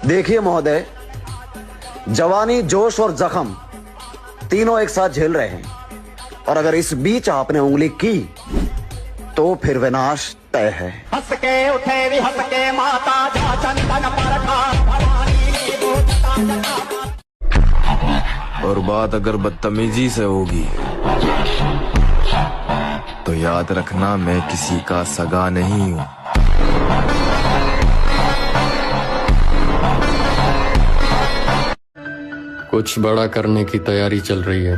देखिए महोदय, जवानी, जोश और जख्म तीनों एक साथ झेल रहे हैं, और अगर इस बीच आपने उंगली की तो फिर विनाश तय है। हंस के उठे भी हंस के माता जा चंदन पर खा। और बात अगर बदतमीजी से होगी तो याद रखना मैं किसी का सगा नहीं हूँ। कुछ बड़ा करने की तैयारी चल रही है,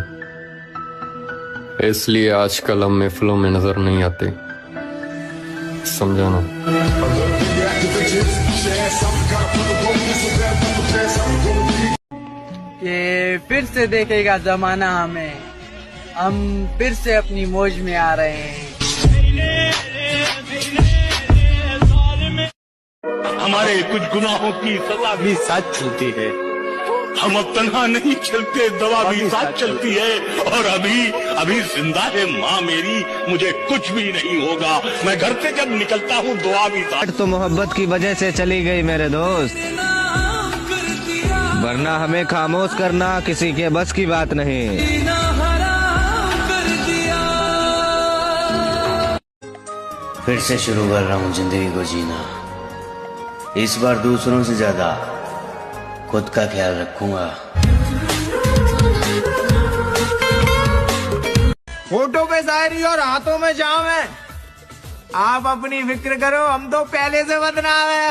इसलिए आजकल हम महफिलों में नजर नहीं आते, समझाना। ये फिर से देखेगा जमाना हमें, हम फिर से अपनी मौज में आ रहे हैं। हमारे कुछ गुनाहों की सजा भी साथ चलती है, हम अब तन्हा नहीं चलते, दवा भी साथ चलती है। और अभी जिंदा है माँ मेरी, मुझे कुछ भी नहीं होगा। मैं घर से जब निकलता हूँ दुआ भी साथ। तो मोहब्बत की वजह से चली गई मेरे दोस्त, वरना हमें खामोश करना किसी के बस की बात नहीं। फिर से शुरू कर रहा हूँ जिंदगी को जीना, इस बार दूसरों से ज्यादा खुद का ख्याल रखूंगा। फोटो पे शायरी और हाथों में जाम है, आप अपनी फिक्र करो, हम तो पहले से बदनाम है।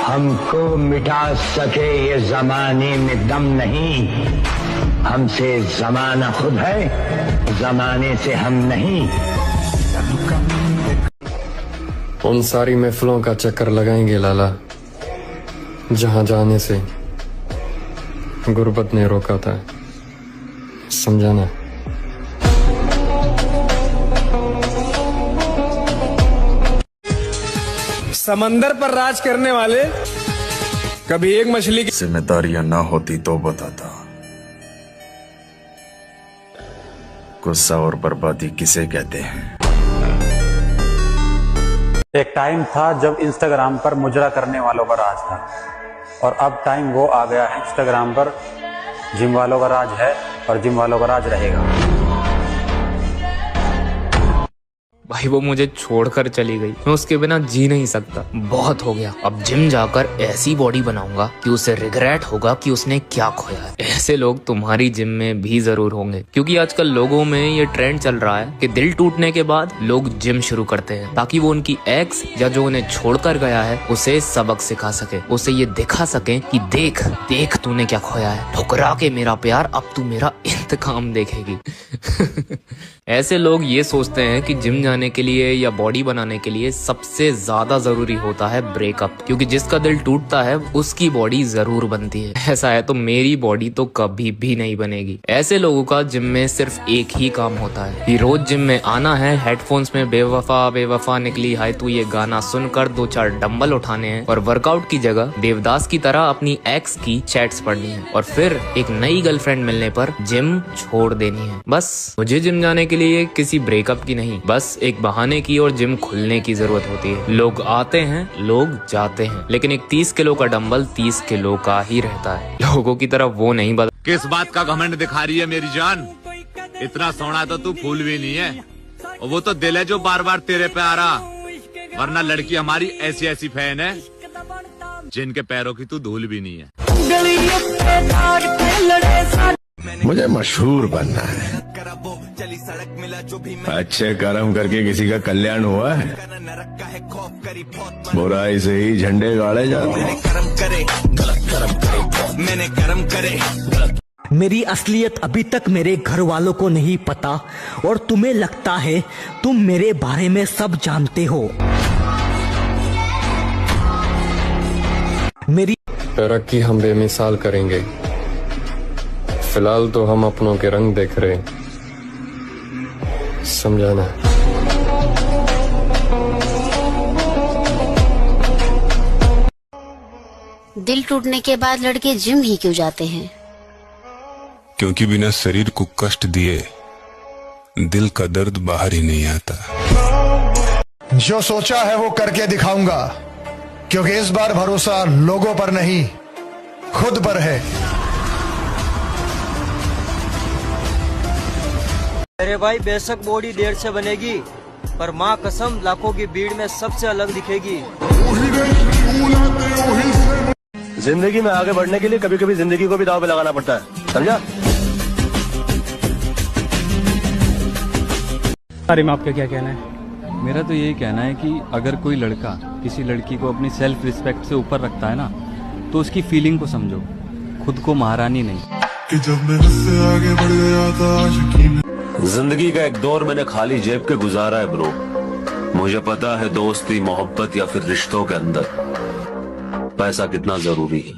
हमको मिटा सके ये जमाने में दम नहीं, हमसे जमाना खुद है, जमाने से हम नहीं। उन सारी महफिलों का चक्कर लगाएंगे लाला, जहां जाने से गुर्बत ने रोका था, समझाना। समंदर पर राज करने वाले कभी एक मछली की जिम्मेदारियां ना होती तो बताता, गुस्सा और बर्बादी किसे कहते हैं। एक टाइम था जब इंस्टाग्राम पर मुजरा करने वालों का राज था, और अब टाइम वो आ गया है इंस्टाग्राम पर जिम वालों का राज है, और जिम वालों का राज रहेगा। भाई वो मुझे छोड़कर चली गई, मैं उसके बिना जी नहीं सकता, बहुत हो गया। अब जिम जाकर ऐसी बॉडी बनाऊंगा कि उसे रिग्रेट होगा कि उसने क्या खोया है। ऐसे लोग तुम्हारी जिम में भी जरूर होंगे, क्योंकि आजकल लोगों में ये ट्रेंड चल रहा है कि दिल टूटने के बाद लोग जिम शुरू करते हैं, ताकि वो उनकी एक्स या जो उन्हें छोड़कर गया है उसे सबक सिखा सके, उसे ये दिखा सके कि देख देख तूने क्या खोया है, ठुकरा के मेरा प्यार, अब तू मेरा इंतकाम देखेगी। ऐसे लोग ये सोचते हैं कि जिम जाने के लिए या बॉडी बनाने के लिए सबसे ज्यादा जरूरी होता है ब्रेकअप, क्योंकि जिसका दिल टूटता है उसकी बॉडी जरूर बनती है। ऐसा है तो मेरी बॉडी तो कभी भी नहीं बनेगी। ऐसे लोगों का जिम में सिर्फ एक ही काम होता है कि रोज जिम में आना है, हेडफोन्स में बेवफा बेवफा निकली हाय तू ये गाना सुनकर 2-4 डंबल उठाने हैं, और वर्कआउट की जगह देवदास की तरह अपनी एक्स की चैट्स पढ़नी है, और फिर एक नई गर्लफ्रेंड मिलने पर जिम छोड़ देनी है। बस मुझे जिम जाने के लिए किसी ब्रेकअप की नहीं, बस एक बहाने की और जिम खुलने की जरूरत होती है। लोग आते हैं, लोग जाते हैं, लेकिन एक 30 किलो का डंबल 30 किलो का ही रहता है। लोगों की तरह वो नहीं बदल। किस बात का घमंड दिखा रही है मेरी जान? इतना सोना तो तू फूल भी नहीं है, और वो तो दिल है जो बार बार तेरे पे आ रहा, वरना लड़की हमारी ऐसी ऐसी फैन है जिनके पैरों की तू धूल भी नहीं है। मुझे मशहूर बनना है, अच्छे कर्म करके किसी का कल्याण हुआ है, बुराई से ही झंडे गाड़े जाते हैं। मेरी असलियत अभी तक मेरे घर वालों को नहीं पता, और तुम्हें लगता है तुम मेरे बारे में सब जानते हो। मेरी तरक्की हम बेमिसाल करेंगे, फिलहाल तो हम अपनों के रंग देख रहे, समझाना। दिल टूटने के बाद लड़के जिम ही क्यों जाते हैं? क्योंकि बिना शरीर को कष्ट दिए दिल का दर्द बाहर ही नहीं आता। जो सोचा है वो करके दिखाऊंगा, क्योंकि इस बार भरोसा लोगों पर नहीं खुद पर है। मेरे भाई बेशक बॉडी देर से बनेगी, पर माँ कसम लाखों की भीड़ में सबसे अलग दिखेगी। जिंदगी में आगे बढ़ने के लिए कभी कभी जिंदगी को भी दांव पे लगाना पड़ता है, समझा? अरे में आपका क्या कहना है? मेरा तो यही कहना है कि अगर कोई लड़का किसी लड़की को अपनी सेल्फ रिस्पेक्ट से ऊपर रखता है ना, तो उसकी फीलिंग को समझो, खुद को महारानी नहीं। कि जब मैं उससे आगे बढ़ गया था आशिकी में। जिंदगी का एक दौर मैंने खाली जेब के गुजारा है ब्रो। मुझे पता है दोस्ती, मोहब्बत या फिर रिश्तों के अंदर पैसा कितना जरूरी है।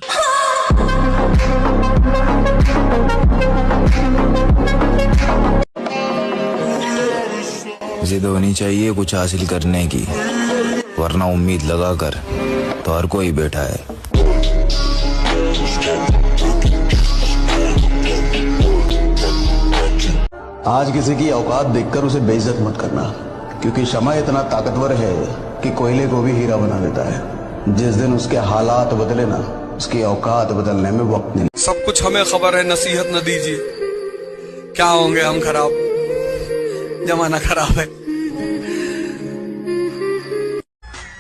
जिद होनी चाहिए कुछ हासिल करने की, वरना उम्मीद लगाकर तो हर कोई बैठा है। आज किसी की औकात देखकर उसे बेइज्जत मत करना, क्योंकि शमा इतना ताकतवर है कि कोयले को भी हीरा बना देता है। जिस दिन उसके हालात बदले ना, उसकी औकात बदलने में वक्त नहीं। सब कुछ हमें खबर है, नसीहत न दीजिए, क्या होंगे हम खराब, जमाना खराब है।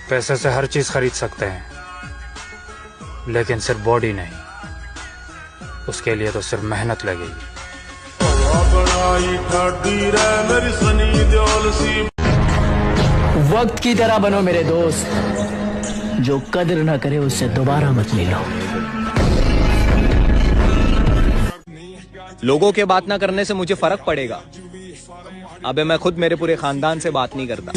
पैसे से हर चीज खरीद सकते हैं, लेकिन सिर्फ बॉडी नहीं। उसके लिए तो सिर्फ मेहनत लगेगी। वक्त की तरह बनो मेरे दोस्त, जो कदर न करे उससे दोबारा मत मिलो। लोगों के बात ना करने से मुझे फर्क पड़ेगा। अबे मैं खुद मेरे पूरे खानदान से बात नहीं करता।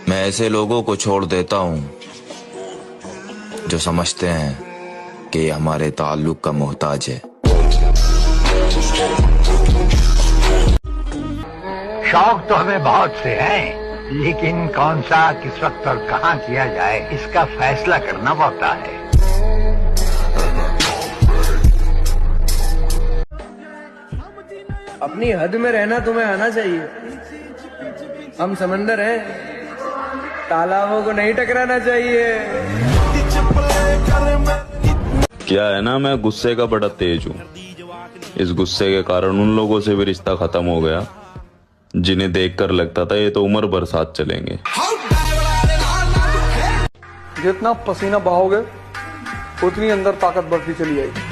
मैं ऐसे लोगों को छोड़ देता हूँ जो समझते हैं कि ये हमारे ताल्लुक का मोहताज है। शौक तो हमें बहुत से हैं, लेकिन कौन सा, किस वक्त और कहाँ किया जाए, इसका फैसला करना पड़ता है। अपनी हद में रहना तुम्हें आना चाहिए। हम समंदर हैं, तालाबों को नहीं टकराना चाहिए। क्या है ना, मैं गुस्से का बड़ा तेज हूँ। इस गुस्से के कारण उन लोगों से भी रिश्ता खत्म हो गया जिन्हें देखकर लगता था ये तो उम्र भर साथ चलेंगे। जितना पसीना बहाओगे उतनी अंदर ताकत बढ़ती चली जाएगी।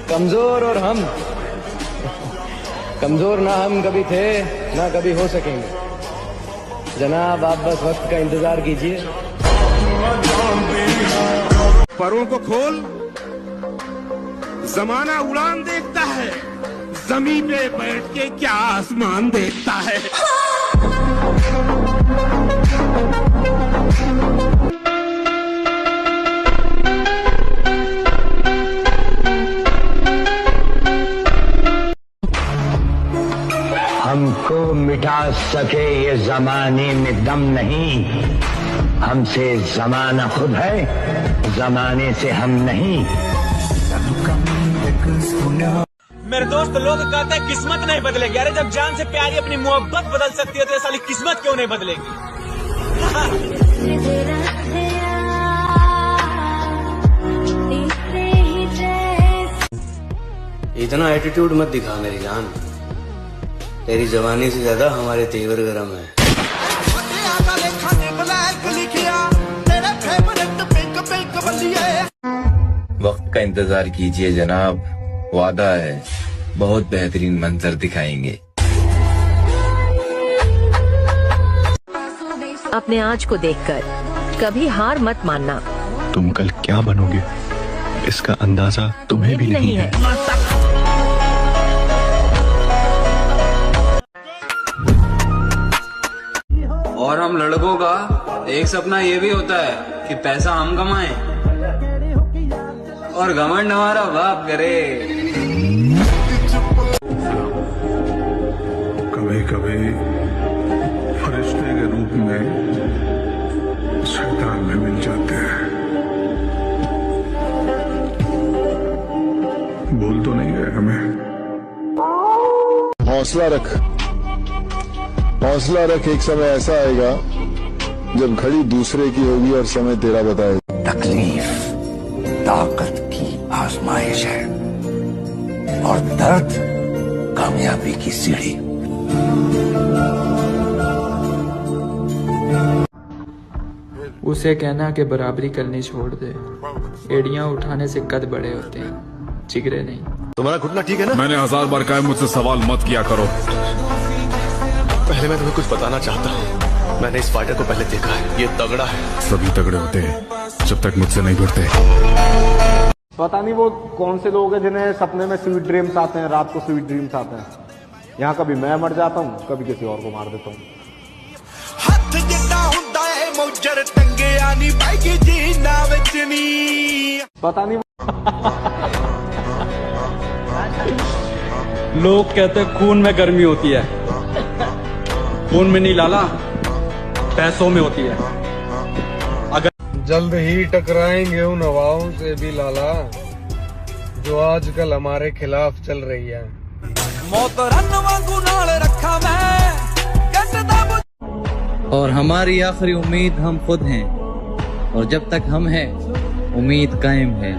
कमजोर और हम, कमजोर ना हम कभी थे ना कभी हो सकेंगे। जनाब आप बस वक्त का इंतजार कीजिए। परों को खोल, जमाना उड़ान देखता है, जमीन पे बैठ के क्या आसमान देखता है। हमको मिटा सके ये जमाने में दम नहीं, हमसे जमाना खुद है, जमाने से हम नहीं। मेरे दोस्त, लोग कहते हैं किस्मत नहीं बदलेगी। अरे जब जान से प्यारी अपनी मोहब्बत बदल सकती है तो ये साली किस्मत क्यों नहीं बदलेगी? इतना एटीट्यूड मत दिखा मेरी जान, तेरी जवानी से ज्यादा हमारे तेवर गरम है। वक्त का इंतजार कीजिए जनाब, वादा है बहुत बेहतरीन मंजर दिखाएंगे। अपने आज को देखकर कभी हार मत मानना। तुम कल क्या बनोगे इसका अंदाजा तुम्हें भी नहीं है। और हम लड़कों का एक सपना ये भी होता है कि पैसा हम कमाएं और घमंड हमारा बाप करे। कभी कभी फरिश्ते के रूप में शैतान भी मिल जाते हैं। बोल तो नहीं रहे हमें। हौसला रख, हौसला रख, एक समय ऐसा आएगा जब घड़ी दूसरे की होगी और समय तेरा बताएगा। तकलीफ ताकत की आजमाइश है और दर्द कामयाबी की सीढ़ी। उसे कहना कि बराबरी करनी छोड़ दे, एड़ियां उठाने से कद बड़े होते हैं, जिगरे नहीं। तुम्हारा घुटना ठीक है ना? मैंने 1000 बार कहा, मुझसे सवाल मत किया करो। पहले मैं तुम्हें कुछ बताना चाहता हूँ। मैंने इस फाइटर को पहले देखा है, ये तगड़ा है। सभी तगड़े होते हैं जब तक मुझसे नहीं भिड़ते। पता नहीं वो कौन से लोग हैं जिन्हें सपने में स्वीट ड्रीम्स आते हैं, रात को स्वीट ड्रीम्स आते हैं। यहाँ कभी मैं मर जाता हूँ, कभी किसी और को मार देता हूँ। पता नहीं लोग कहते हैं खून में गर्मी होती है, खून में नहीं लाला, पैसों में होती है। अगर जल्द ही टकराएंगे उन हवाओं से भी लाला जो आजकल हमारे खिलाफ चल रही है। और हमारी आखिरी उम्मीद हम खुद हैं, और जब तक हम हैं उम्मीद कायम है।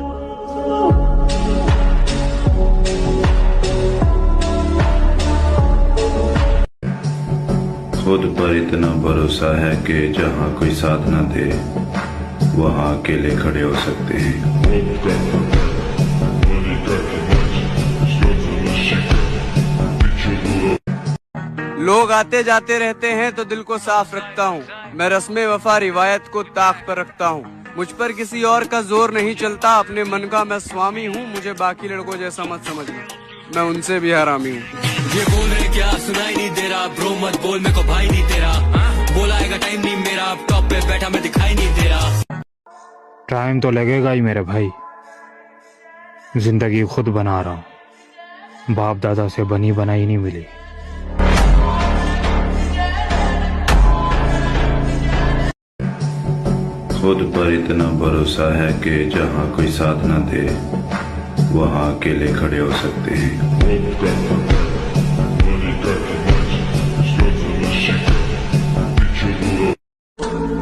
खुद पर इतना भरोसा है कि जहाँ कोई साथ न दे वहाँ अकेले खड़े हो सकते हैं। लोग आते जाते रहते हैं तो दिल को साफ रखता हूँ। मैं रस्मे वफा रिवायत को ताक पर रखता हूँ। मुझ पर किसी और का जोर नहीं चलता, अपने मन का मैं स्वामी हूँ। मुझे बाकी लड़कों जैसा मत समझना, मैं उनसे भी हरामी हूँ। ये बोल रहे क्या सुनाई नहीं दे रहा, ब्रो मत बोल मेरे को भाई नहीं तेरा, बोलाएगा टाइम नहीं मेरा, टॉप पे बैठा मैं दिखाई नहीं दे रहा। टाइम तो लगेगा ही मेरे भाई, जिंदगी खुद बना रहा हूँ, बाप दादा से बनी बनाई नहीं मिली। खुद पर इतना भरोसा है कि जहाँ कोई साथ न दे वहाँ अकेले खड़े हो सकते हैं।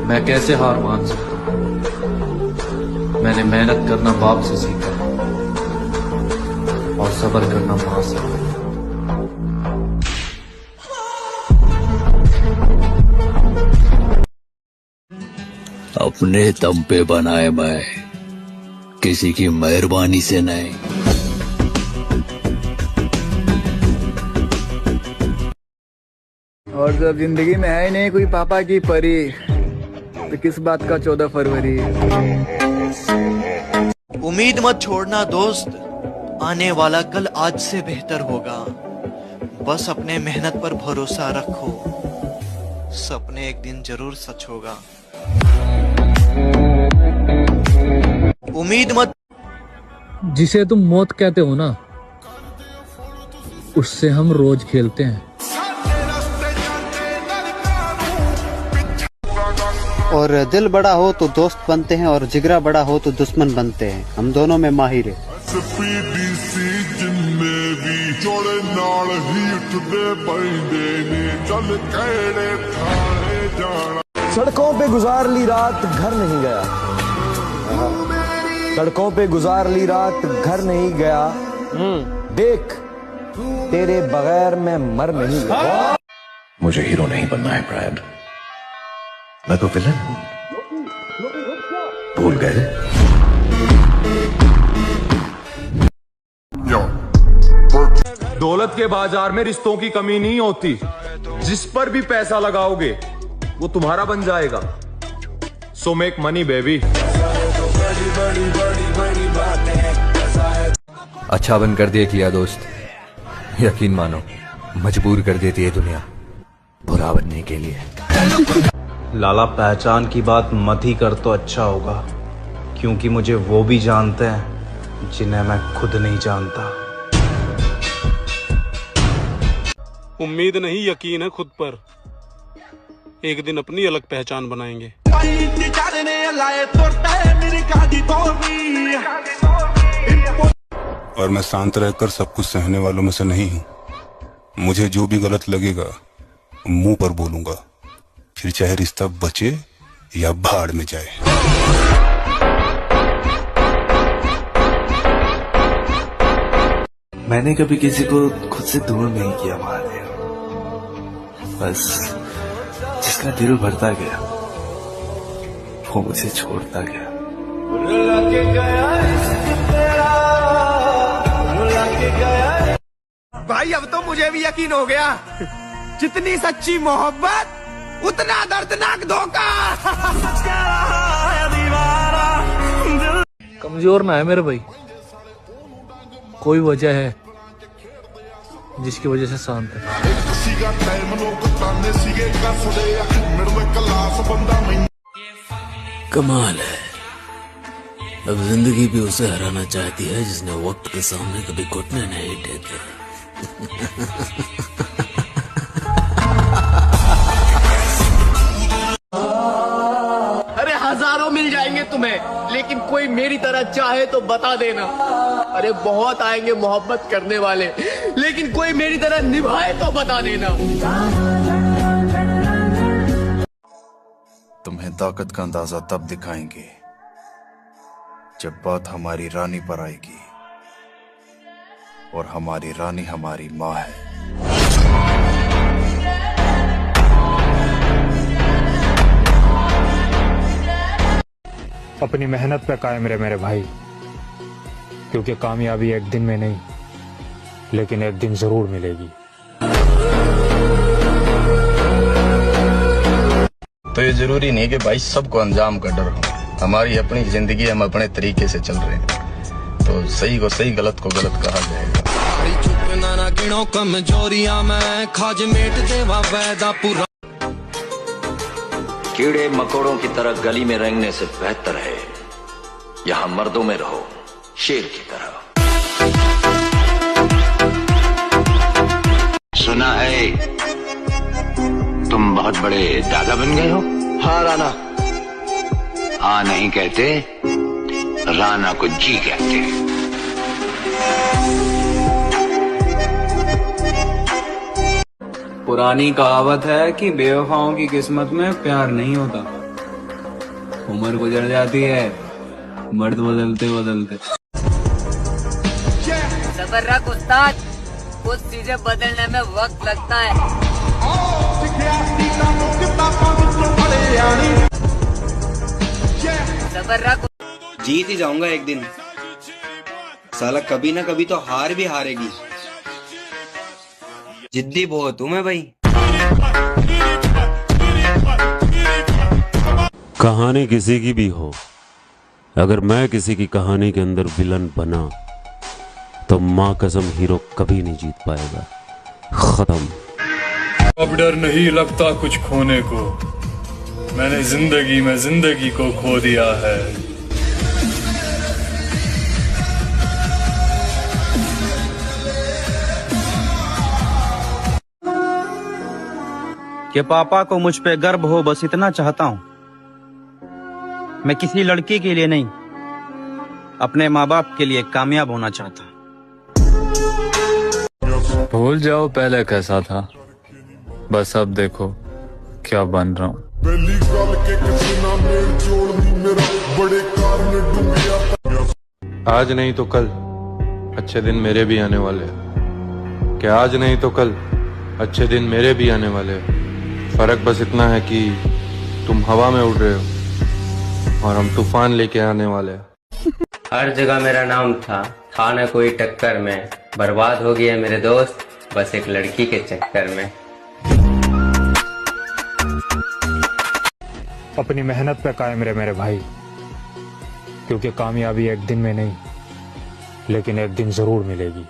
मैं कैसे हार मान सकता हूँ? मैंने मेहनत करना बाप से सीखा और सब्र करना माँ से। अपने दम पे बनाए मैं, किसी की मेहरबानी से नहीं। और जब जिंदगी में है ही नहीं कोई पापा की परी, तो किस बात का 14 फरवरी। उम्मीद मत छोड़ना दोस्त, आने वाला कल आज से बेहतर होगा। बस अपने मेहनत पर भरोसा रखो, सपने एक दिन जरूर सच होगा। उम्मीद मत। जिसे तुम मौत कहते हो ना, उससे हम रोज खेलते हैं। और दिल बड़ा हो तो दोस्त बनते हैं, और जिगरा बड़ा हो तो दुश्मन बनते हैं। हम दोनों में माहिर है। सड़कों पे गुजार ली रात, घर नहीं गया। सड़कों पे गुजार ली रात, घर नहीं गया। देख तेरे बगैर मैं मर नहीं गया। मुझे हीरो नहीं बनना है ब्रैड, मैं तो विलन हूं, भूल गए? दौलत के बाजार में रिश्तों की कमी नहीं होती, जिस पर भी पैसा लगाओगे वो तुम्हारा बन जाएगा। So make money baby. अच्छा बन कर देख लिया दोस्त, यकीन मानो मजबूर कर देती है दुनिया बुरा बनने के लिए। लाला पहचान की बात मत ही कर तो अच्छा होगा, क्योंकि मुझे वो भी जानते हैं जिन्हें मैं खुद नहीं जानता। उम्मीद नहीं यकीन है खुद पर, एक दिन अपनी अलग पहचान बनाएंगे। और मैं शांत रहकर सब कुछ सहने वालों में से नहीं हूँ। मुझे जो भी गलत लगेगा मुंह पर बोलूंगा, फिर चाहे रिश्ता बचे या भाड़ में जाए। मैंने कभी किसी को खुद से दूर नहीं किया महादेव, बस जिसका दिल भरता गया वो मुझे छोड़ता गया। भाई अब तो मुझे भी यकीन हो गया, जितनी सच्ची मोहब्बत उतना दर्दनाक धोखा। कमजोर ना है मेरे भाई, कोई वजह है जिसकी वजह से शांत है। कमाल है, अब जिंदगी भी उसे हराना चाहती है जिसने वक्त के सामने कभी घुटने नहीं टेके। अरे हजारों मिल जाएंगे तुम्हें, लेकिन कोई मेरी तरह चाहे तो बता देना। अरे बहुत आएंगे मोहब्बत करने वाले, लेकिन कोई मेरी तरह निभाए तो बता देना। तुम्हें ताकत का अंदाजा तब दिखाएंगे जब बात हमारी रानी पर आएगी, और हमारी रानी हमारी माँ है। अपनी मेहनत पे कायम रहे मेरे भाई, क्योंकि कामयाबी एक दिन में नहीं लेकिन एक दिन जरूर मिलेगी। तो ये जरूरी नहीं कि भाई सबको अंजाम का डर हो। हमारी अपनी जिंदगी, हम अपने तरीके से चल रहे हैं, तो सही को सही, गलत को गलत कहा जाएगा। कमजोरियां मैं खाज मेट देवा वैदा पूरा। कीड़े मकोड़ों की तरह गली में रेंगने से बेहतर है यहाँ मर्दों में रहो शेर की तरह। सुना है तुम बहुत बड़े दादा बन गए हो। हाँ राणा। हाँ नहीं कहते, राणा को जी कहते। पुरानी कहावत है कि बेवफाओं की किस्मत में प्यार नहीं होता, उम्र गुजर जाती है, मर्द बदलते बदलते। सबर रख उस्ताद, कुछ चीजें बदलने में वक्त लगता है। सबर रख। जीत ही जाऊंगा एक दिन, साला कभी ना कभी तो हार भी हारेगी। जिद्दी बहुत हूँ मैं भाई। कहानी किसी की भी हो, अगर मैं किसी की कहानी के अंदर विलन बना तो माँ कसम हीरो कभी नहीं जीत पाएगा। खत्म। अब डर नहीं लगता कुछ खोने को, मैंने जिंदगी में जिंदगी को खो दिया है। कि पापा को मुझ पे गर्व हो, बस इतना चाहता हूँ। मैं किसी लड़की के लिए नहीं, अपने माँ बाप के लिए कामयाब होना चाहता हूँ। भूल जाओ पहले कैसा था, बस अब देखो क्या बन रहा हूँ। आज नहीं तो कल अच्छे दिन मेरे भी आने वाले हैं, कि आज नहीं तो कल अच्छे दिन मेरे भी आने वाले हैं। फर्क बस इतना है कि तुम हवा में उड़ रहे हो और हम तूफान लेके आने वाले हैं। हर जगह मेरा नाम था न कोई टक्कर में, बर्बाद हो गया मेरे दोस्त बस एक लड़की के चक्कर में। अपनी मेहनत पे कायम रहे मेरे भाई, क्योंकि कामयाबी एक दिन में नहीं लेकिन एक दिन जरूर मिलेगी।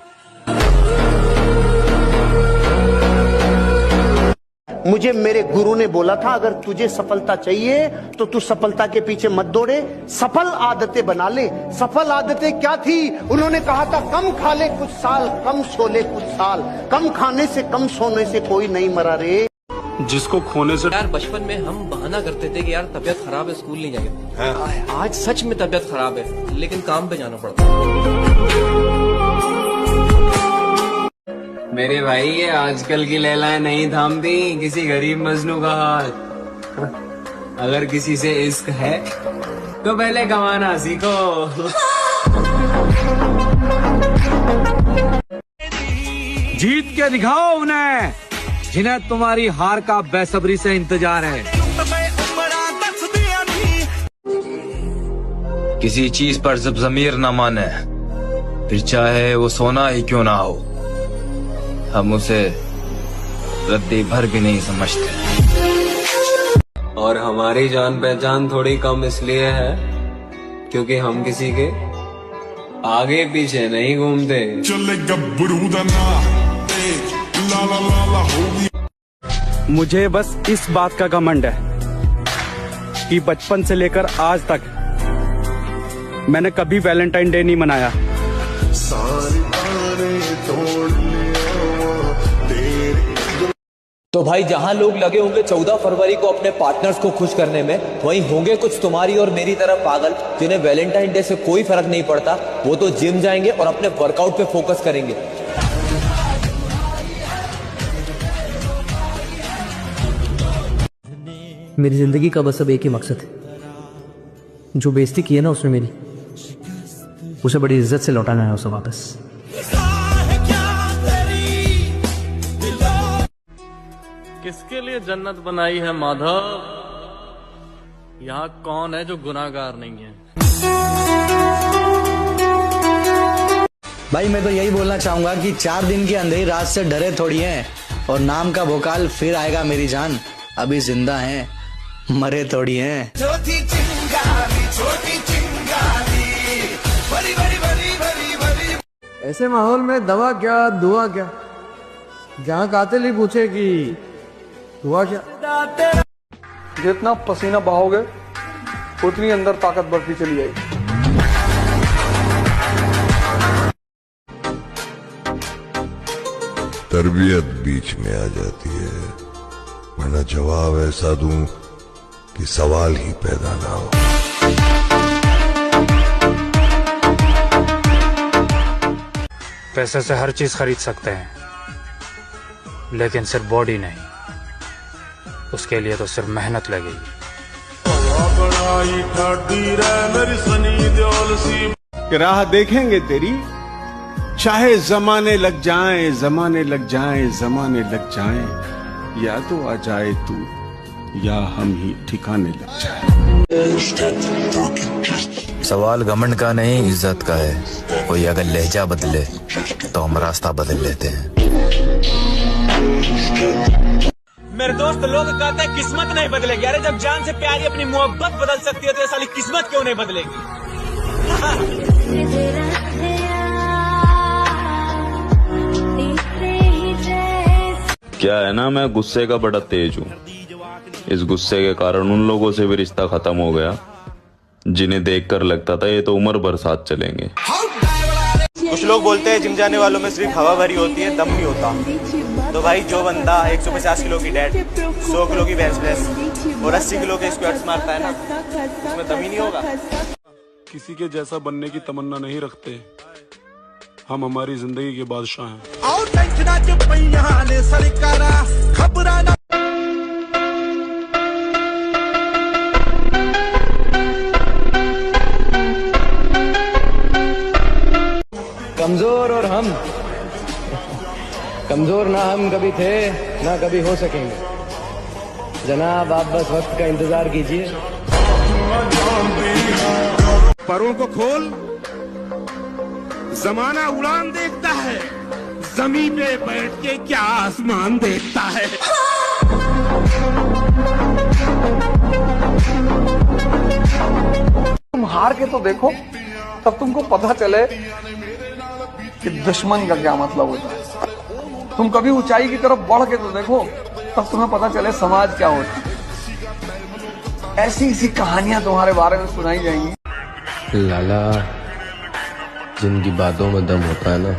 मुझे मेरे गुरु ने बोला था, अगर तुझे सफलता चाहिए तो तू सफलता के पीछे मत दौड़े, सफल आदतें बना ले। सफल आदतें क्या थी? उन्होंने कहा था कम खा ले कुछ साल, कम सो ले कुछ साल। कम खाने से कम सोने से कोई नहीं मरा रे। जिसको खोने से यार बचपन में हम बहाना करते थे कि यार तबीयत खराब है स्कूल नहीं जाएंगे। आज सच में तबीयत खराब है लेकिन काम पे जाना पड़ता है। मेरे भाई ये आजकल की लैलाएं नहीं थामती किसी गरीब मजनू का हाथ। अगर किसी से इश्क है तो पहले कमाना सीखो। जीत के दिखाओ उन्हें जिन्हें तुम्हारी हार का बेसब्री से इंतजार है। किसी चीज पर जब जमीर न माने फिर चाहे वो सोना ही क्यों ना हो, हम उसे रद्दी भर भी नहीं समझते। और हमारी जान पहचान थोड़ी कम इसलिए है क्योंकि हम किसी के आगे पीछे नहीं घूमते। मुझे बस इस बात का घमंड है कि बचपन से लेकर आज तक मैंने कभी वैलेंटाइन डे नहीं मनाया। तो भाई जहां लोग लगे होंगे 14 फरवरी को अपने पार्टनर्स को खुश करने में, वहीं होंगे कुछ तुम्हारी और मेरी तरह पागल जिन्हें वैलेंटाइन डे से कोई फर्क नहीं पड़ता। वो तो जिम जाएंगे और अपने वर्कआउट पे फोकस करेंगे। मेरी जिंदगी का बस अब एक ही मकसद है, जो बेइज्जती की है ना उसने मेरी, उसे बड़ी इज्जत से लौटाना है उसे वापस। किसके लिए जन्नत बनाई है माधव? यहाँ कौन है जो गुनाहगार नहीं है? भाई मैं तो यही बोलना चाहूंगा कि 4 दिन की अंधेरी रात से डरे थोड़ी हैं, और नाम का भोकाल फिर आएगा मेरी जान। अभी जिंदा हैं, मरे थोड़ी हैं। छोटी चिंगारी बड़ी बड़ी बड़ी बड़ी बड़ी। ऐसे माहौल में दवा क्या दुआ क्या, जहाँ कातिल ही पूछे कि दुआ क्या। जितना पसीना बहाओगे उतनी अंदर ताकत बढ़ती चली जाएगी। तरबियत बीच में आ जाती है, वरना जवाब ऐसा दूं कि सवाल ही पैदा ना हो। पैसे से हर चीज खरीद सकते हैं, लेकिन सिर्फ बॉडी नहीं। उसके लिए तो सिर्फ मेहनत लगेगी। राह देखेंगे तेरी, चाहे जमाने लग जाएं, जमाने लग जाएं, जमाने लग जाएं, या तो आ जाए तू या हम ही ठिकाने लग जाएं। सवाल घमंड का नहीं इज्जत का है। कोई अगर लहजा बदले तो हम रास्ता बदल लेते हैं। मेरे दोस्त लोग कहते हैं किस्मत नहीं बदलेगी। अरे जब जान से प्यारी अपनी मोहब्बत बदल सकती है तो ये साली किस्मत क्यों नहीं बदलेगी? क्या है ना, मैं गुस्से का बड़ा तेज हूँ। इस गुस्से के कारण उन लोगों से भी रिश्ता खत्म हो गया जिन्हें देखकर लगता था ये तो उम्र भर साथ चलेंगे। कुछ लोग बोलते हैं जिम जाने वालों में सिर्फ हवा भरी होती है, दम नहीं होता। तो भाई जो बंदा 150 किलो की डेड, 100 किलो की बेंच प्रेस और 80 किलो के स्क्वाट्स मारता है ना, उसमें दम ही नहीं होगा। किसी के जैसा बनने की तमन्ना नहीं रखते, हम हमारी जिंदगी के बादशाह हैं। कमजोर और हम कमजोर ना हम कभी थे ना कभी हो सकेंगे। जनाब आप बस वक्त का इंतजार कीजिए। परों को खोल, जमाना उड़ान देखता है, जमीन पे बैठ के क्या आसमान देखता है। तुम हार के तो देखो, तब तुमको पता चले कि दुश्मन का क्या मतलब होता है। तुम कभी ऊंचाई की तरफ बढ़ के तो देखो, तब तुम्हें पता चले समाज क्या होता है। ऐसी ऐसी कहानियां तुम्हारे बारे में सुनाई जाएंगी। लाला, जिनकी बातों में दम होता है ना,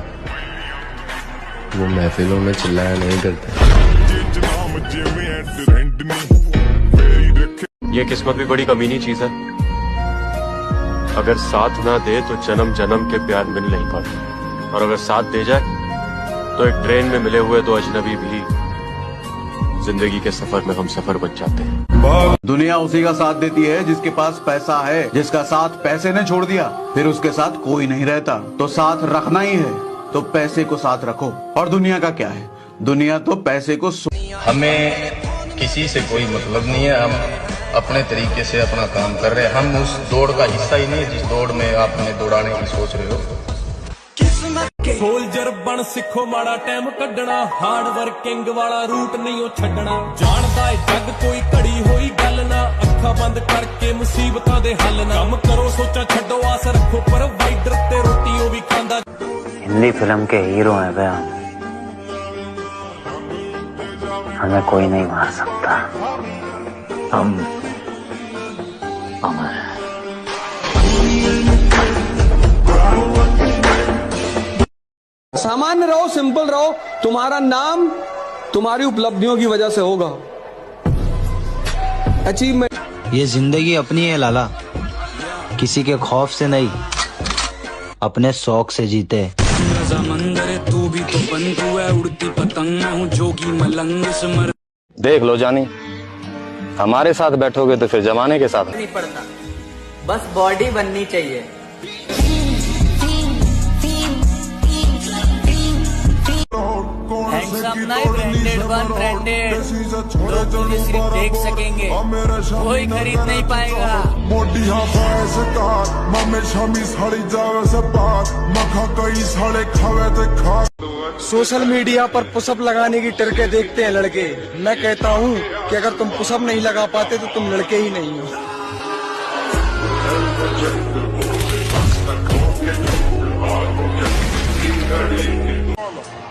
वो महफिलों में चिल्लाया नहीं करते। ये किस्मत भी बड़ी कमीनी चीज है। अगर साथ ना दे तो जन्म जन्म के प्यार मिल नहीं पाते, और अगर साथ दे जाए तो एक ट्रेन में मिले हुए दो अजनबी भी जिंदगी के सफर में हम सफर बन जाते हैं। दुनिया उसी का साथ देती है जिसके पास पैसा है। जिसका साथ पैसे ने छोड़ दिया फिर उसके साथ कोई नहीं रहता। तो साथ रखना ही है तो पैसे को साथ रखो। और दुनिया का क्या है, दुनिया तो पैसे को हमें किसी से कोई मतलब नहीं है। हम अपने तरीके से अपना काम कर रहे हैं। हम उस दौड़ का हिस्सा ही नहीं जिस दौड़ में आपने दौड़ाने की सोच रहे हो। सोल्जर बन सिखो माड़ा टाइम कढ़ना, हार्ड वर्किंग वाला रूट नहीं ओ छड्डना। जानदा है जग कोई घड़ी होई गल ना, अखा बंद करके मुसीबतां दे हल ना। कम करो सोचा छड्डो आस रखो प्रोवाइडर ते रोटी ओ भी खांदा। हिंदी फिल्म के हीरो हैं बे हमें कोई नहीं मार सकता। हम अमर हैं। सामान्य रहो, सिंपल रहो। तुम्हारा नाम तुम्हारी उपलब्धियों की वजह से होगा। अचीवमेंट। ये जिंदगी अपनी है लाला, किसी के खौफ से नहीं, अपने शौक से जीते। समंदर तू भी तो बंधु है, उड़ती पतंग हूँ जोगी मलंग समर। देख लो जानी, हमारे साथ बैठोगे तो फिर जमाने के साथ नहीं पड़ता, बस बॉडी बननी चाहिए। ब्रांडेड वन ब्रांडेड, लोग तुझे सिर्फ देख सकेंगे, कोई खरीद नहीं पाएगा। सोशल मीडिया पर पुशअप लगाने की ट्रिकें देखते हैं लड़के। मैं कहता हूँ कि अगर तुम पुशअप नहीं लगा पाते तो तुम लड़के ही नहीं हो।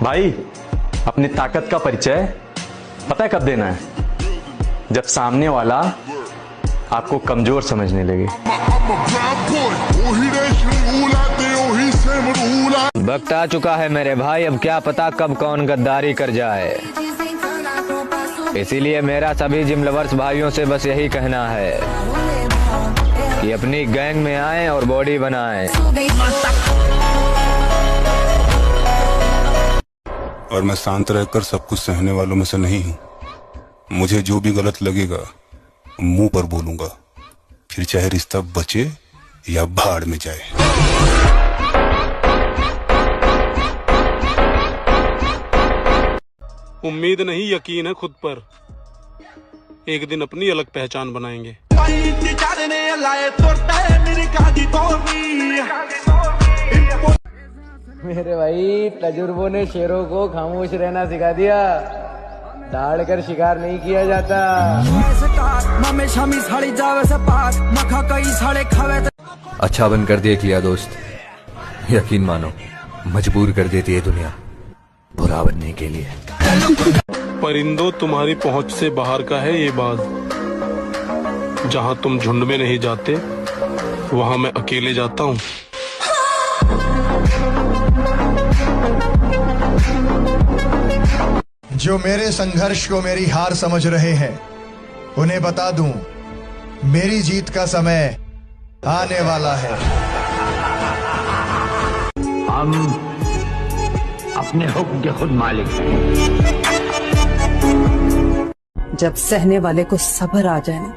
भाई अपनी ताकत का परिचय पता है कब देना है? जब सामने वाला आपको कमजोर समझने लगे। वक्त आ चुका है मेरे भाई, अब क्या पता कब कौन गद्दारी कर जाए। इसीलिए मेरा सभी जिम लवर्स भाइयों से बस यही कहना है कि अपनी गैंग में आएं और बॉडी बनाएं। और मैं शांत रहकर सब कुछ सहने वालों में से नहीं हूं। मुझे जो भी गलत लगेगा मुंह पर बोलूंगा, फिर चाहे रिश्ता बचे या भाड़ में जाए। उम्मीद नहीं यकीन है खुद पर, एक दिन अपनी अलग पहचान बनाएंगे। मेरे भाई तजुर्बों ने शेरों को खामोश रहना सिखा दिया, दहाड़ कर शिकार नहीं किया जाता। अच्छा बन कर देख लिया दोस्त, यकीन मानो मजबूर कर देती है दुनिया बुरा बनने के लिए। परिंदों तुम्हारी पहुंच से बाहर का है ये बात, जहां तुम झुंड में नहीं जाते वहां मैं अकेले जाता हूं। जो मेरे संघर्ष को मेरी हार समझ रहे हैं उन्हें बता दूं, मेरी जीत का समय आने वाला है। हम अपने हुक्म के खुद मालिक हैं। जब सहने वाले को सब्र आ जाए ना,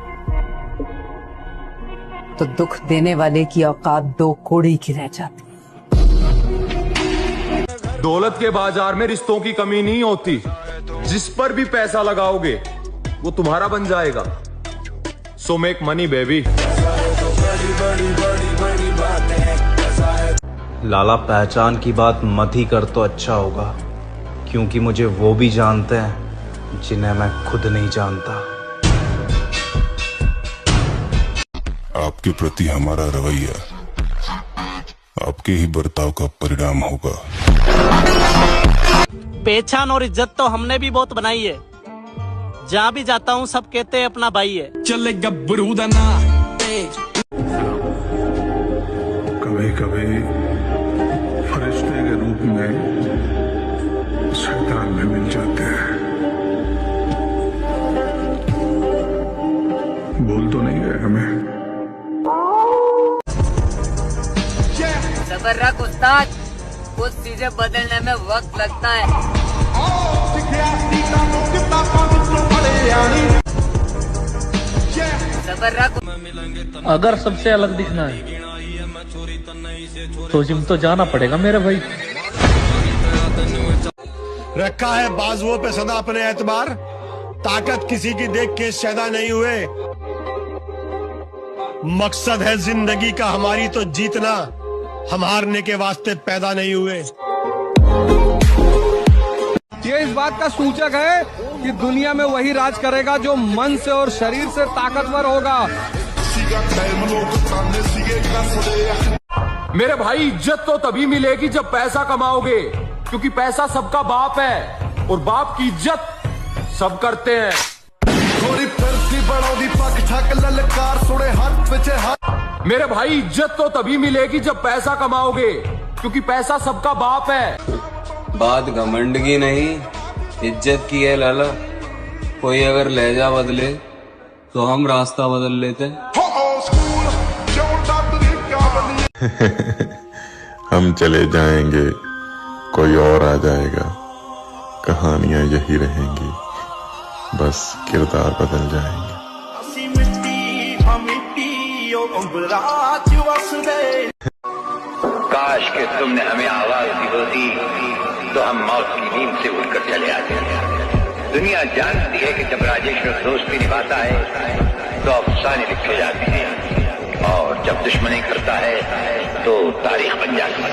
तो दुख देने वाले की औकात दो कोड़ी की रह जाती। दौलत के बाजार में रिश्तों की कमी नहीं होती, जिस पर भी पैसा लगाओगे वो तुम्हारा बन जाएगा। So make money baby. लाला पहचान की बात मत ही कर तो अच्छा होगा, क्योंकि मुझे वो भी जानते हैं जिन्हें मैं खुद नहीं जानता। आपके प्रति हमारा रवैया आपके ही बर्ताव का परिणाम होगा। पहचान और इज्जत तो हमने भी बहुत बनाई है, जहाँ भी जाता हूँ सब कहते हैं अपना भाई है। चले गब्बरू दाना। कभी कभी फरिश्ते के रूप में शैतान भी मिल जाते हैं। बोल तो नहीं गए हमें। सबर रख उस्ताद, कुछ चीजें बदलने में वक्त लगता है। सबर रख। अगर सबसे अलग दिखना है तो जिम तो जाना पड़ेगा मेरे भाई। रखा है बाजुओं पे सदा अपने एतबार, ताकत किसी की देख के शैदा नहीं हुए। मकसद है जिंदगी का हमारी तो जीतना, हम हारने के वास्ते पैदा नहीं हुए। ये इस बात का सूचक है कि दुनिया में वही राज करेगा जो मन से और शरीर से ताकतवर होगा। मेरे भाई इज्जत तो तभी मिलेगी जब पैसा कमाओगे, क्योंकि पैसा सबका बाप है और बाप की इज्जत सब करते हैं। मेरे भाई इज्जत तो तभी मिलेगी जब पैसा कमाओगे, क्योंकि पैसा सबका बाप है। बात घमंड की नहीं, इज्जत की है लाला। कोई अगर लहजा बदले तो हम रास्ता बदल लेते। हम चले जाएंगे, कोई और आ जाएगा, कहानियां यही रहेंगी, बस किरदार बदल जाएंगे। काश कि तुमने हमें आवाज दी होती तो हम मौत की नींद से उठकर चले आते। दुनिया जानती है कि जब राजेश्वर दोस्ती निभाता है तो अफसाने लिखे जाते हैं, और जब दुश्मनी करता है तो तारीख बन जाती है।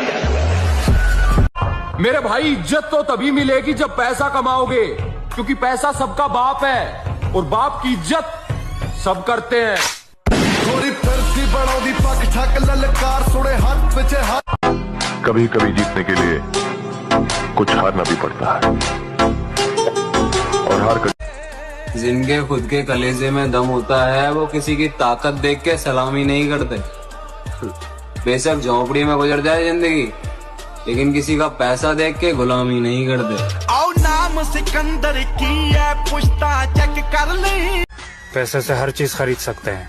मेरे भाई इज्जत तो तभी मिलेगी जब पैसा कमाओगे, क्योंकि पैसा सबका बाप है और बाप की इज्जत सब करते हैं। कभी कभी जीतने के लिए कुछ हारना भी पड़ता है, और हार कर जिनके खुद के कलेजे में दम होता है वो किसी की ताकत देख के सलामी नहीं करते। बेशक झोंपड़ी में गुजर जाए जिंदगी, लेकिन किसी का पैसा देख के गुलामी नहीं करते। आओ नाम सिकंदर की है, पुश्ता चेक कर ले। पैसे से हर चीज खरीद सकते हैं,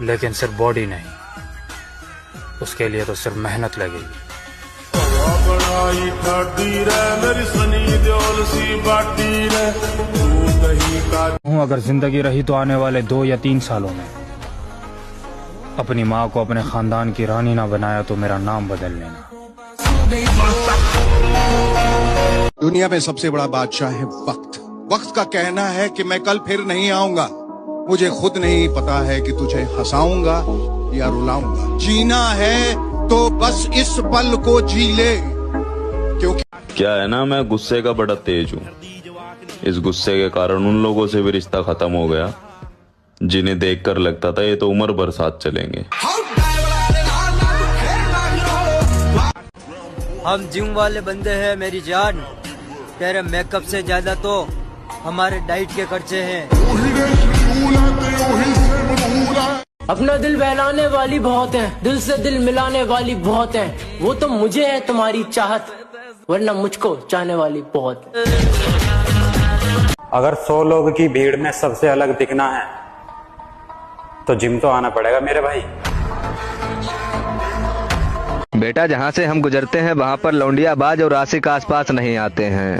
लेकिन सिर्फ बॉडी नहीं, उसके लिए तो सिर्फ मेहनत लगेगी। अगर जिंदगी रही तो आने वाले 2 या 3 सालों में अपनी माँ को अपने खानदान की रानी ना बनाया तो मेरा नाम बदल लेना। दुनिया में सबसे बड़ा बादशाह है वक्त। वक्त का कहना है कि मैं कल फिर नहीं आऊंगा। मुझे खुद नहीं पता है कि तुझे हंसाऊंगा या रुलाऊंगा। जीना है तो बस इस पल को जी ले, क्योंकि क्या है ना, मैं गुस्से का बड़ा तेज हूँ। इस गुस्से के कारण उन लोगों से भी रिश्ता खत्म हो गया जिन्हें देखकर लगता था ये तो उम्र भर साथ चलेंगे। हम जिम वाले बंदे हैं मेरी जान, तेरे मेकअप से ज्यादा तो हमारे डाइट के खर्चे हैं। अपना दिल बहलाने वाली बहुत है, दिल से दिल मिलाने वाली बहुत है। वो तो मुझे है तुम्हारी चाहत, वरना मुझको चाहने वाली बहुत। अगर 100 लोगों की भीड़ में सबसे अलग दिखना है तो जिम तो आना पड़ेगा मेरे भाई। बेटा जहाँ से हम गुजरते हैं वहाँ पर लौंडियाबाज और आशिक आसपास नहीं आते हैं।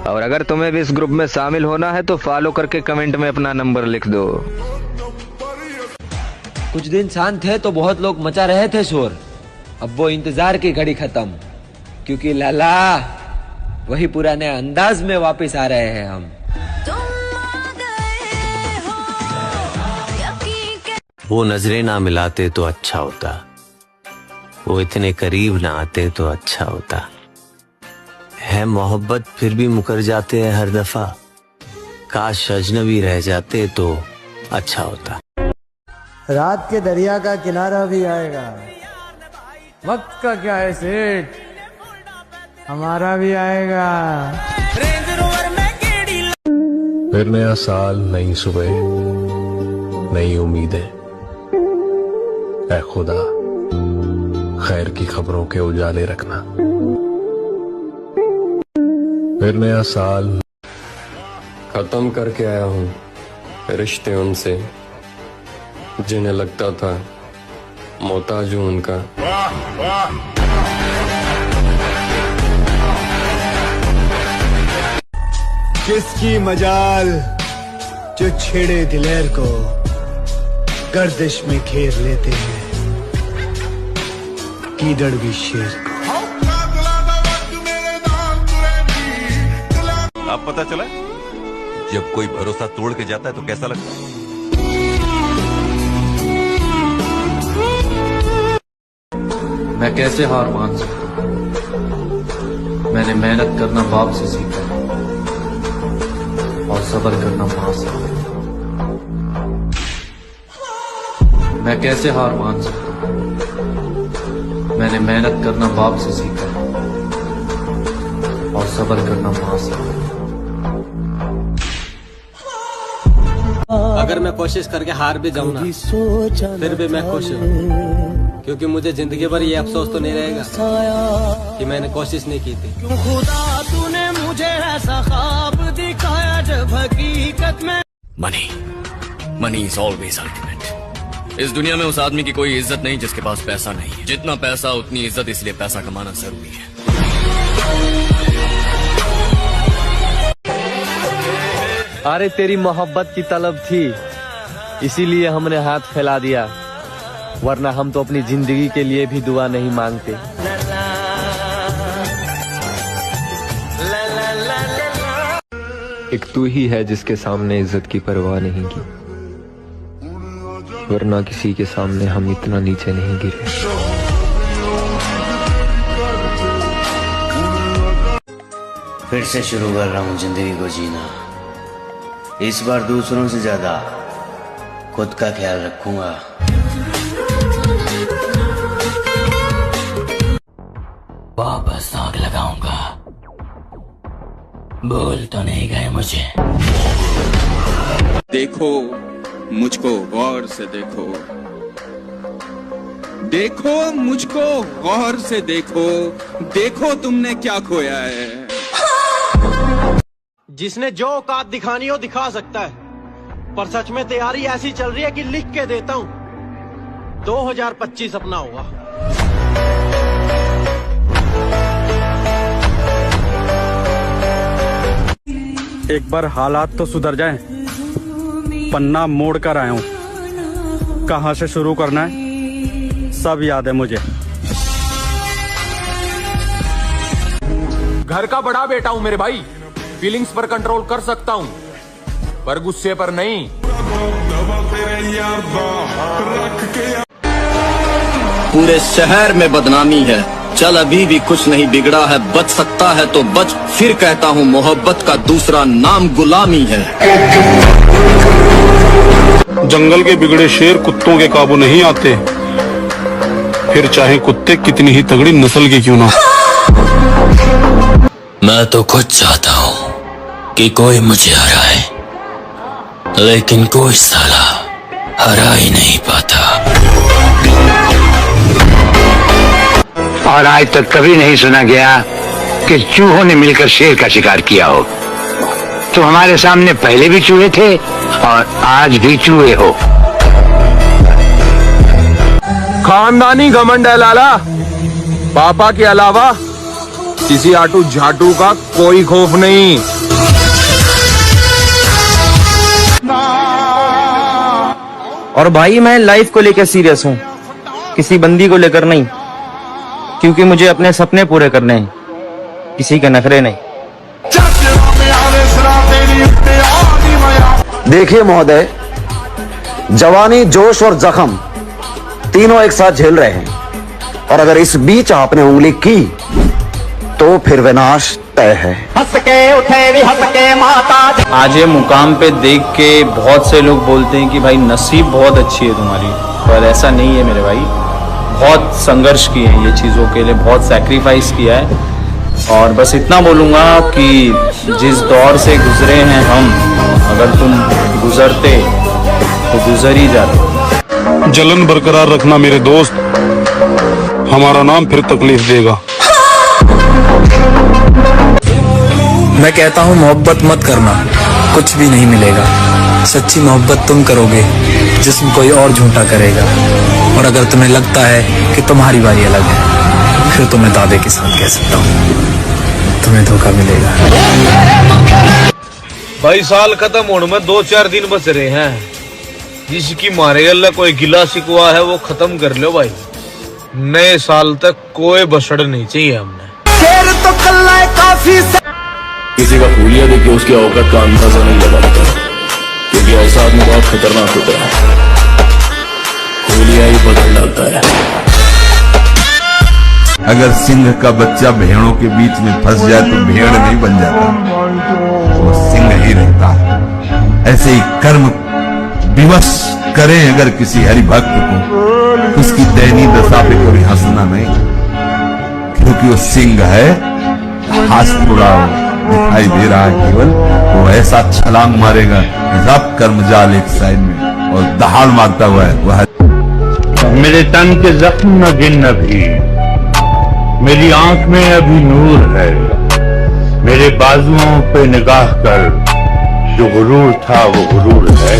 और अगर तुम्हें भी इस ग्रुप में शामिल होना है तो फॉलो करके कमेंट में अपना नंबर लिख दो। कुछ दिन शांत थे तो बहुत लोग मचा रहे थे शोर। अब वो इंतजार की घड़ी खत्म, क्योंकि लाला वही पुराने अंदाज में वापस आ रहे हैं हम। वो नजरें ना मिलाते तो अच्छा होता, वो इतने करीब ना आते तो अच्छा होता। है मोहब्बत फिर भी मुकर जाते हैं हर दफा, काश अजनबी रह जाते तो अच्छा होता। रात के दरिया का किनारा भी आएगा, वक्त का क्या है सेठ, हमारा भी आएगा। फिर नया साल, नई सुबह, नई उम्मीदें। ऐ खुदा खैर की खबरों के उजाले रखना। फिर नया साल। खत्म करके आया हूँ रिश्ते उनसे जिन्हें लगता था मोहताज हूं उनका। किसकी मजाल जो छेड़े दिलेर को गर्दिश में घेर लेते हैं कीदड़ भी शेर को। अब पता चला जब कोई भरोसा तोड़ के जाता है तो कैसा लगता है। मैं कैसे हार मान सकता हूं? मैंने मेहनत करना बाप से सीखा और सब्र करना मां से। मैं कैसे हार मान सकता हूं? मैंने मेहनत करना बाप से सीखा और सब्र करना मां से। अगर मैं कोशिश करके हार भी जाऊं ना, फिर भी मैं खुश हूँ, क्योंकि मुझे जिंदगी भर ये अफसोस तो नहीं रहेगा कि मैंने कोशिश नहीं की थी। खुदा तूने मुझे ऐसा ख्वाब दिखाया जब हकीकत में। Money is always ultimate. इस दुनिया में उस आदमी की कोई इज्जत नहीं जिसके पास पैसा नहीं है। जितना पैसा उतनी इज्जत, इसलिए पैसा कमाना जरूरी है। अरे तेरी मोहब्बत की तलब थी, इसीलिए हमने हाथ फैला दिया, वरना हम तो अपनी जिंदगी के लिए भी दुआ नहीं मांगते। एक तू ही है जिसके सामने इज्जत की परवाह नहीं की, वरना किसी के सामने हम इतना नीचे नहीं गिरे। फिर से शुरू कर रहा हूँ जिंदगी को जीना। इस बार दूसरों से ज्यादा खुद का ख्याल रखूंगा। वापस आग लगाऊंगा। बोल तो नहीं गए मुझे। देखो मुझको गौर से देखो, देखो मुझको गौर से देखो, देखो तुमने क्या खोया है। जिसने जो औकात दिखानी हो दिखा सकता है, पर सच में तैयारी ऐसी चल रही है कि लिख के देता हूं 2025 अपना होगा। एक बार हालात तो सुधर जाएं, पन्ना मोड़ कर आया हूं। कहां से शुरू करना है सब याद है मुझे। घर का बड़ा बेटा हूं मेरे भाई, फीलिंग्स पर कंट्रोल कर सकता हूं, पर गुस्से पर नहीं। पूरे शहर में बदनामी है, चल अभी भी कुछ नहीं बिगड़ा है। बच सकता है तो बच, फिर कहता हूँ मोहब्बत का दूसरा नाम गुलामी है। जंगल के बिगड़े शेर कुत्तों के काबू नहीं आते, फिर चाहे कुत्ते कितनी ही तगड़ी नस्ल के क्यों ना। मैं तो खुद चाहता हूँ कि कोई मुझे हराए, लेकिन कोई साला हरा ही नहीं पाता। और आज तक कभी नहीं सुना गया कि चूहों ने मिलकर शेर का शिकार किया हो। तो हमारे सामने पहले भी चूहे थे और आज भी चूहे हो। खानदानी घमंड है लाला, पापा के अलावा किसी आटू झाटू का कोई खौफ नहीं। और भाई मैं लाइफ को लेकर सीरियस हूँ, किसी बंदी को लेकर नहीं, क्योंकि मुझे अपने सपने पूरे करने हैं, किसी के नखरे नहीं। देखिए महोदय, जवानी, जोश और जख्म तीनों एक साथ झेल रहे हैं, और अगर इस बीच आपने उंगली की तो फिर विनाश तय है। हंस के उठे भी हंस के माता। आज ये मुकाम पे देख के बहुत से लोग बोलते हैं कि भाई नसीब बहुत अच्छी है तुम्हारी, पर ऐसा नहीं है मेरे भाई। बहुत संघर्ष किए हैं ये चीज़ों के लिए, बहुत सैक्रिफाइस किया है, और बस इतना बोलूँगा कि जिस दौर से गुजरे हैं हम, अगर तुम गुजरते तो गुजर ही जाते। जलन बरकरार रखना मेरे दोस्त, हमारा नाम फिर तकलीफ देगा। मैं कहता हूँ मोहब्बत मत करना, कुछ भी नहीं मिलेगा। सच्ची मोहब्बत तुम करोगे जिसमें कोई और झूठा करेगा, और अगर तुम्हें लगता है कि तुम्हारी बारी अलग है, फिर तो मैं दावे के साथ कह सकता हूँ तुम्हें धोखा मिलेगा। भाई साल खत्म होने में 2-4 दिन बच रहे हैं। जिसकी मारे अल्लाह कोई गिला शिकवा है वो खत्म कर लो भाई। नए साल तक कोई बसड़ नहीं चाहिए हमने। शेर तो कल्ला है काफी किसी का फूलिया देख के उसकी औकात का अंदाजा नहीं लगा पाता, क्योंकि ऐसा आदमी बहुत खतरनाक होता है। फूलिया ही बदल डालता है। अगर सिंह का बच्चा भेड़ों के बीच में फंस जाए तो भेड़ नहीं बन जाता, वो सिंह ही रहता है। ऐसे ही कर्म विवश करें अगर किसी हरिभक्त को, उसकी दयनीय दशा पे कभी हंसना नहीं, क्योंकि वो सिंह है। हाथ थोड़ा दिखाई दे रहा है केवल, वो ऐसा छलांग मारेगा रब कर्म जाल एक साइड में और दहाड़ मारता हुआ है वह। मेरे तन के जख्म न गिन अभी, मेरी आंख में अभी नूर है। मेरे बाजुओं पे निगाह कर, जो गुरूर था वो गुरूर है।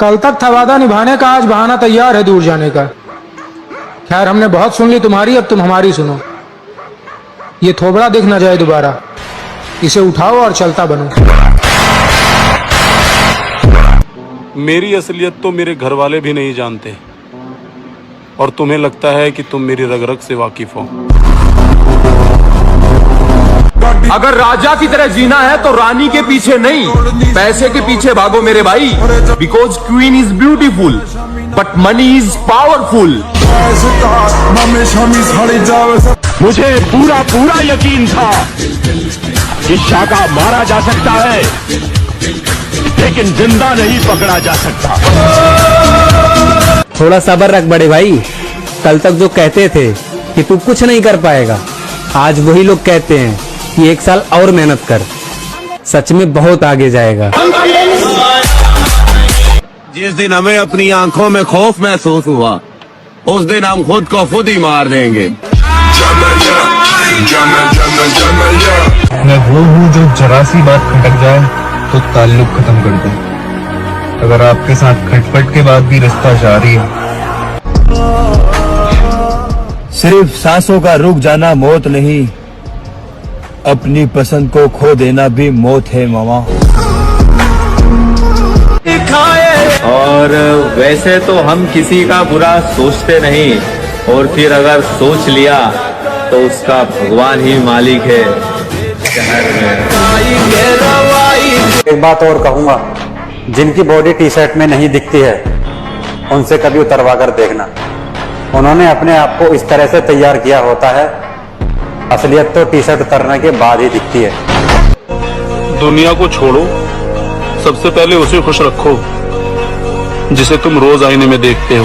कल तक था वादा निभाने का, आज बहाना तैयार है दूर जाने का। खैर हमने बहुत सुन ली तुम्हारी, अब तुम हमारी सुनो। ये थोबड़ा दिख न जाए दोबारा, इसे उठाओ और चलता बनो। मेरी असलियत तो मेरे घर वाले भी नहीं जानते, और तुम्हें लगता है कि तुम मेरी रग रग से वाकिफ हो। अगर राजा की तरह जीना है तो रानी के पीछे नहीं, पैसे के पीछे भागो मेरे भाई। Because queen is beautiful but money is powerful. मुझे पूरा पूरा यकीन था कि शाका मारा जा सकता है, लेकिन जिंदा नहीं पकड़ा जा सकता। थोड़ा सब्र रख बड़े भाई। कल तक जो कहते थे कि तू कुछ नहीं कर पाएगा, आज वही लोग कहते हैं कि 1 साल और मेहनत कर, सच में बहुत आगे जाएगा। जिस दिन हमें अपनी आंखों में खौफ महसूस हुआ, उस दिन हम खुद को खुद ही मार देंगे। मैं वो हूँ जो जरा सी बात खटक जाए तो ताल्लुक खत्म कर दे। अगर आपके साथ खटपट के बाद भी रास्ता जारी है। सिर्फ सांसों का रुक जाना मौत नहीं, अपनी पसंद को खो देना भी मौत है मामा। और वैसे तो हम किसी का बुरा सोचते नहीं, और फिर अगर सोच लिया तो उसका भगवान ही मालिक है शहर में। एक बात और कहूंगा, जिनकी बॉडी टी शर्ट में नहीं दिखती है उनसे कभी उतरवा कर देखना। उन्होंने अपने आप को इस तरह से तैयार किया होता है, असलियत तो टी शर्ट उतरने के बाद ही दिखती है। दुनिया को छोड़ो, सबसे पहले उसे खुश रखो जिसे तुम रोज आईने में देखते हो।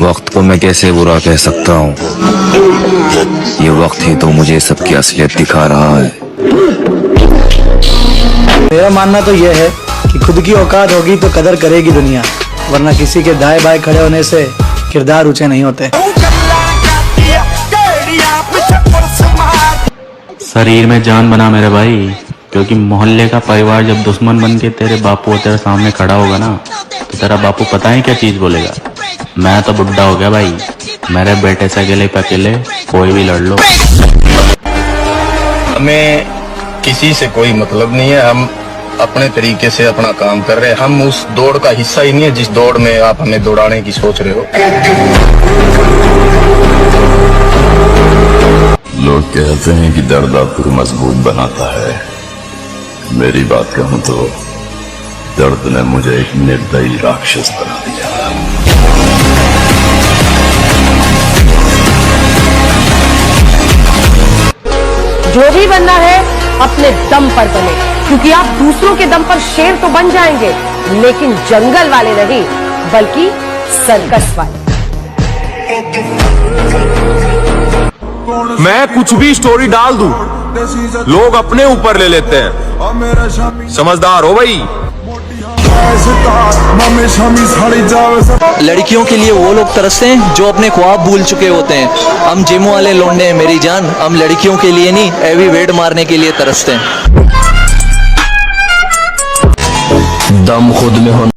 वक्त को मैं कैसे बुरा कह सकता हूँ, ये वक्त ही तो मुझे सबकी असलियत दिखा रहा है। मेरा मानना तो यह है कि खुद की औकात होगी तो कदर करेगी दुनिया, वरना किसी के दाएं बाएं खड़े होने से किरदार ऊंचे नहीं होते। शरीर में जान बना मेरे भाई, क्योंकि मोहल्ले का परिवार जब दुश्मन बन के तेरे बापू तेरे सामने खड़ा होगा ना, तो तेरा बापू पता है क्या चीज बोलेगा? मैं तो बुढ़ा हो गया भाई, मेरे बेटे से अकेले पे अकेले कोई भी लड़ लो। हमें किसी से कोई मतलब नहीं है, हम अपने तरीके से अपना काम कर रहे हैं। हम उस दौड़ का हिस्सा ही नहीं है जिस दौड़ में आप हमें दौड़ाने की सोच रहे हो। लोग कहते हैं कि दर्द आपको मजबूत बनाता है। मेरी बात कहूं तो दर्द ने मुझे एक निर्दयी राक्षस बना दिया। जो भी बनना है अपने दम पर बने, क्योंकि आप दूसरों के दम पर शेर तो बन जाएंगे, लेकिन जंगल वाले नहीं बल्कि सर्कस वाले। मैं कुछ भी स्टोरी डाल दूं, लोग अपने ऊपर ले लेते हैं। समझदार हो भाई। लड़कियों के लिए वो लोग तरसते हैं जो अपने ख्वाब भूल चुके होते हैं। हम जिम वाले लौंडे हैं मेरी जान, हम लड़कियों के लिए नहीं हैवी वेट मारने के लिए तरसते हैं। दम खुद में हो